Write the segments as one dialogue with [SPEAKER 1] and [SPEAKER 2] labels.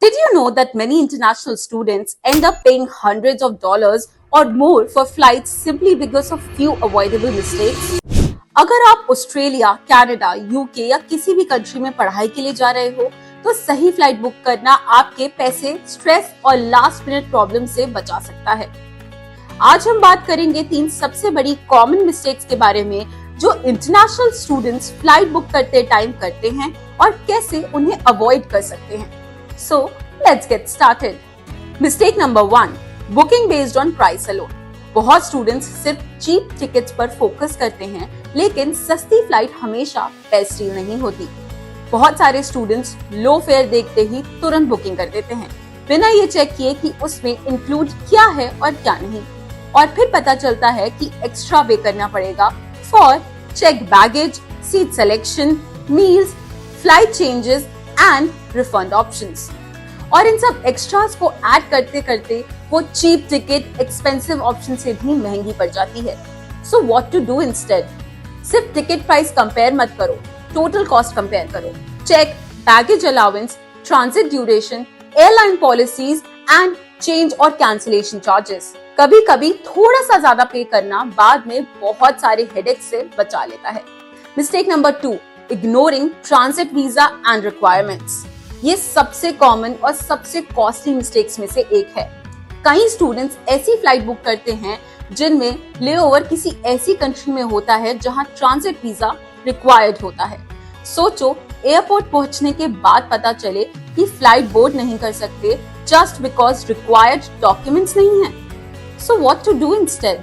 [SPEAKER 1] Did you know that many international students end up paying hundreds of dollars or more for flights simply because of few avoidable mistakes? अगर आप Australia, Canada, UK या किसी भी country में पढ़ाई के लिए जा रहे हो, तो सही फ्लाइट बुक करना आपके पैसे, स्ट्रेस और लास्ट मिनट प्रॉब्लम से बचा सकता है। आज हम बात करेंगे 3 सबसे बड़ी कॉमन मिस्टेक्स के बारे में जो इंटरनेशनल स्टूडेंट्स फ्लाइट बुक करते टाइम करते हैं और कैसे उन्हें अवॉइड कर सकते हैं। So let's get started. Mistake number 1, booking based on price alone. बहुत स्टूडेंट्स सिर्फ चीप टिकट्स पर फोकस करते हैं, लेकिन सस्ती फ्लाइट हमेशा बेस्ट डील नहीं होती। बहुत सारे स्टूडेंट्स लो फेयर देखते ही तुरंत बुकिंग कर देते हैं, बिना ये चेक किए कि उसमें इंक्लूड क्या है और क्या नहीं, और फिर पता चलता है कि एक्स्ट्रा पे करना पड़ेगा for check baggage, seat selection, meals, flight changes and refund options. और इन सब एक्स्ट्रास को ऐड करते करते वो चीप टिकट एक्सपेंसिव ऑप्शन से भी महंगी पड़ जाती है। So what to do instead? सिर्फ टिकट प्राइस कंपेयर मत करो, टोटल कॉस्ट कंपेयर करो। Check baggage allowance, transit duration, airline policies and change और कैंसिलेशन चार्जेस। कभी कभी थोड़ा सा ज्यादा पे करना बाद में बहुत सारे हेडेक से बचा लेता है। Mistake number 2, ignoring transit visa and requirements. ये सबसे कॉमन और सबसे कॉस्टली मिस्टेक्स में से एक है। कई स्टूडेंट्स ऐसी फ्लाइट बुक करते हैं जिनमें लेओवर किसी ऐसी कंट्री में होता है जहां ट्रांजिट वीजा रिक्वायर्ड होता है। सोचो, एयरपोर्ट पहुंचने के बाद पता चले कि फ्लाइट बोर्ड नहीं कर सकते जस्ट बिकॉज रिक्वायर्ड डॉक्यूमेंट्स नहीं है। So what to do instead?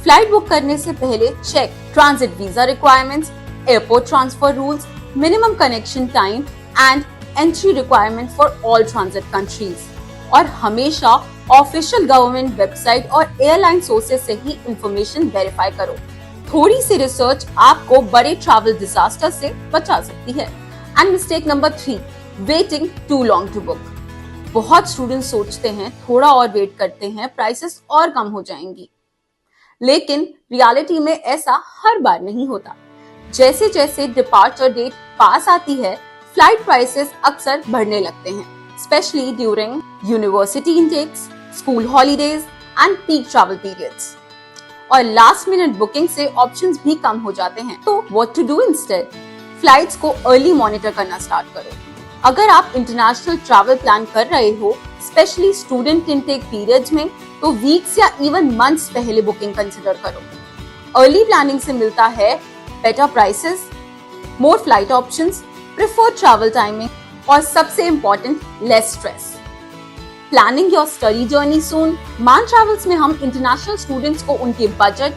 [SPEAKER 1] Flight book करने से पहले check transit visa requirements, airport transfer rules, minimum connection time and entry requirement for all transit countries. और हमेशा ऑफिशियल गवर्नमेंट वेबसाइट और airline sources से ही information verify करो। थोड़ी सी research आपको बड़े ट्रैवल डिजास्टर से बचा सकती है। And mistake number 3, waiting too long to book. बहुत स्टूडेंट्स सोचते हैं थोड़ा और वेट करते हैं, प्राइसेस और कम हो जाएंगी, लेकिन रियलिटी में ऐसा हर बार नहीं होता। जैसे जैसे डिपार्चर डेट पास आती है, फ्लाइट प्राइसेस अक्सर बढ़ने लगते हैं, specially during university intakes, school holidays and peak travel periods. और लास्ट मिनट बुकिंग से ऑप्शंस भी कम हो जाते हैं। तो what to do instead? Flights को अर्ली मॉनिटर करना स्टार्ट करो। अगर आप इंटरनेशनल ट्रैवल प्लान कर रहे हो, स्पेशली स्टूडेंट इनटेक पीरियड्स में, तो वीक्स या इवन मंथ्स पहले बुकिंग कंसिडर करो। अर्ली प्लानिंग से मिलता है better prices, more flight options, preferred travel timing और सबसे important less stress. Planning your study journey soon. मान ट्रैवल्स में हम इंटरनेशनल स्टूडेंट्स को उनके बजट,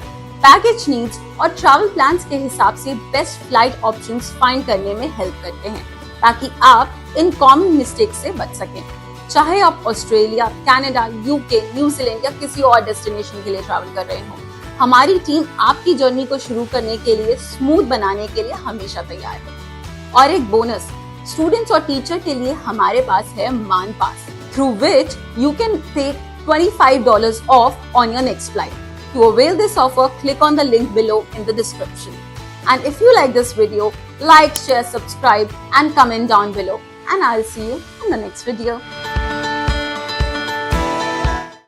[SPEAKER 1] पैकेज नीड्स और ट्रैवल प्लान्स के हिसाब से बेस्ट फ्लाइट ऑप्शंस फाइंड करने में हेल्प करते हैं, ताकि आप इन कॉमन मिस्टेक से बच सकें। चाहे आप ऑस्ट्रेलिया, कनाडा, यूके, न्यूजीलैंड या किसी और डेस्टिनेशन के लिए ट्रैवल कर रहे हो, हमारी टीम आपकी जर्नी को शुरू करने के लिए, स्मूथ बनाने के लिए हमेशा तैयार है। और एक बोनस, स्टूडेंट्स और टीचर के लिए हमारे पास है मान पास, through which you can take $25 off on your next flight. To avail this offer, click on the link below in the description. And if you like this video, like, share, subscribe and comment down below. And I'll see you in the next video.